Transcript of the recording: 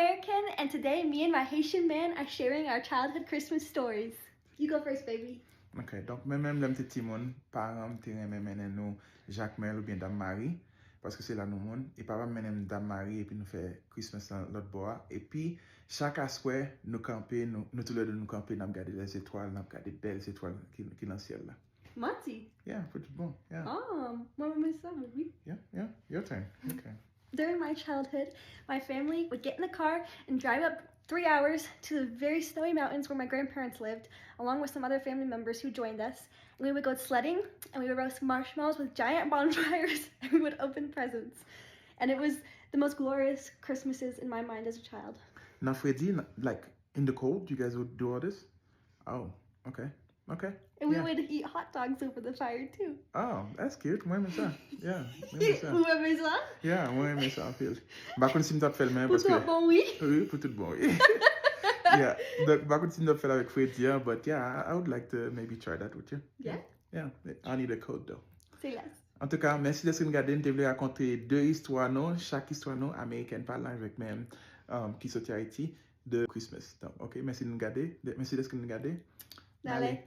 American, and today me and my Haitian man are sharing our childhood Christmas stories. You go first, baby. Ok, donc même les petits Timon, parents te menen nous Jacques Mel ou bien Dame Marie, parce que c'est là nous monde, et papa menen Dame Marie et puis nous fait Christmas dans l'autre bois, et puis chaque assoir nous camper, nous tous les deux nous camper, nous regarder les étoiles, nous regarder belles étoiles qui dans le ciel là. Monty. Yeah, pretty bon. Yeah. Moi, oui. Yeah, your turn. Okay. During my childhood, my family would get in the car and drive up 3 hours to the very snowy mountains where my grandparents lived, along with some other family members who joined us. And we would go sledding, and we would roast marshmallows with giant bonfires, and we would open presents. And it was the most glorious Christmases in my mind as a child. Now, Freddy, like in the cold, you guys would do all this? Oh, okay. Okay. And we would eat hot dogs over the fire too. Oh, that's cute. Moi, j'aime ça. Yeah. Vous aimez ça? Yeah, moi, j'aime ça en fait. Par contre, si je fais le même parce que... Pour tout bon, oui? Oui, pour tout bon, oui. Yeah. Donc, par contre, si je fais avec Freddy, but yeah, I would like to maybe try that with you. Yeah? Yeah. I need a code though. Say yes. En tout cas, merci de ce que vous regardez. Je voulais raconter 2 histoires, non? Chaque histoire, non? Américaine, parlant avec même qui sont à Haïti de Christmas. Donc, ok, merci de nous regarder. Merci de ce que vous regardez. Allez.